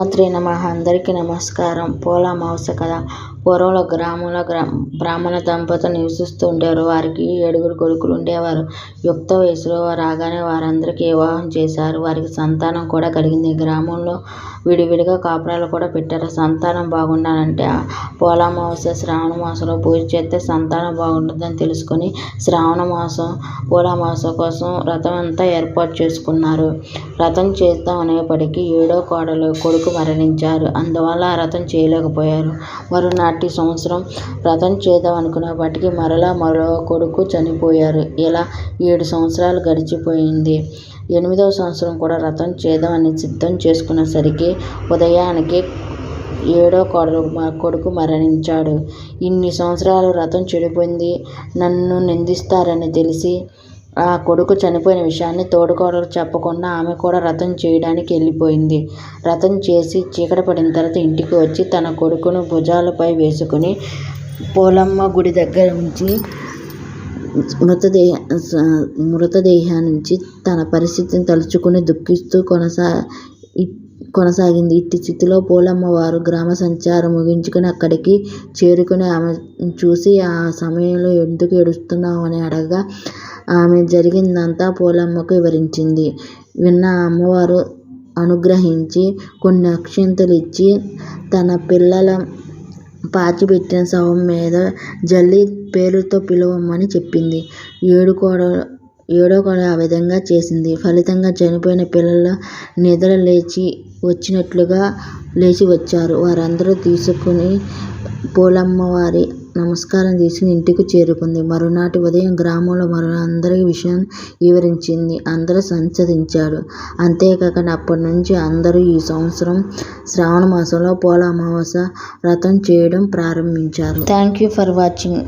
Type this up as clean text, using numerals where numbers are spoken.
శ్రీమాత్రే నమః. అందరికీ నమస్కారం. పోల అమావాస్య కథ. పూర్వంలో గ్రామంలో బ్రాహ్మణ దంపతులు నివసిస్తూ ఉండేవారు. వారికి 7 కొడుకులు ఉండేవారు. యుక్త వయసులో రాగానే వారందరికీ వివాహం చేశారు. వారికి సంతానం కూడా కలిగింది. గ్రామంలో విడివిడిగా కాపురాలు కూడా పెట్టారు. సంతానం బాగుండాలంటే పోల అమావాస్య శ్రావణ మాసంలో పూజ చేస్తే సంతానం బాగుంటుందని తెలుసుకొని పోల అమావాస్య కోసం వ్రతం అంతా ఏర్పాటు చేసుకున్నారు. వ్రతం చేద్దాం అనేప్పటికీ 7వ కొడుకు మరణించారు. అందువల్ల ఆ వ్రతం చేయలేకపోయారు. మరునాటి సంవత్సరం వ్రతం చేద్దాం అనుకున్నప్పటికీ మరో కొడుకు చనిపోయారు. ఇలా 7 సంవత్సరాలు గడిచిపోయింది. 8వ సంవత్సరం కూడా వ్రతం చేద్దామని సిద్ధం చేసుకునేసరికి ఉదయానికి 7వ కొడుకు మరణించాడు. ఇన్ని సంవత్సరాలు వ్రతం చెడిపోయింది, నన్ను నిందిస్తారని తెలిసి ఆ కొడుకు చనిపోయిన విషయాన్ని తోడికోడలు చెప్పకుండా ఆమె కూడా వ్రతం చేయడానికి వెళ్ళిపోయింది. వ్రతం చేసి చీకటి పడిన తర్వాత ఇంటికి వచ్చి తన కొడుకును భుజాలపై వేసుకుని పోలమ్మ గుడి దగ్గర ఉంచి మృతదేహాన్నించి తన పరిస్థితిని తలుచుకుని దుఃఖిస్తూ కొనసాగింది. ఇట్టి స్థితిలో పోలమ్మ వారు గ్రామ సంచారం ముగించుకుని అక్కడికి చేరుకుని ఆమె చూసి ఆ సమయంలో ఎందుకు ఏడుస్తున్నావు అని అడగగా ఆమె జరిగిందంతా పోలమ్మకు వివరించింది. విన్న అమ్మవారు అనుగ్రహించి కొన్ని అక్షింతలు ఇచ్చి తన పిల్లల పాతిపెట్టిన శవం మీద జల్లి పేరుతో పిలవమని చెప్పింది. 7వ కోడలు ఆ విధంగా చేసింది. ఫలితంగా చనిపోయిన పిల్లల నిద్ర వచ్చినట్లుగా లేచి వచ్చారు. వారందరూ తీసుకుని పోలమ్మవారి నమస్కారం తీసుకుని ఇంటికి చేరుకుంది. మరునాటి ఉదయం గ్రామంలో అందరికీ విషయం వివరించింది. అందరూ సంచరించారు. అంతేకాక అప్పటి నుంచి అందరూ ఈ సంవత్సరం శ్రావణ మాసంలో పోల అమావాస్య వ్రతం చేయడం ప్రారంభించారు. Thank you for watching.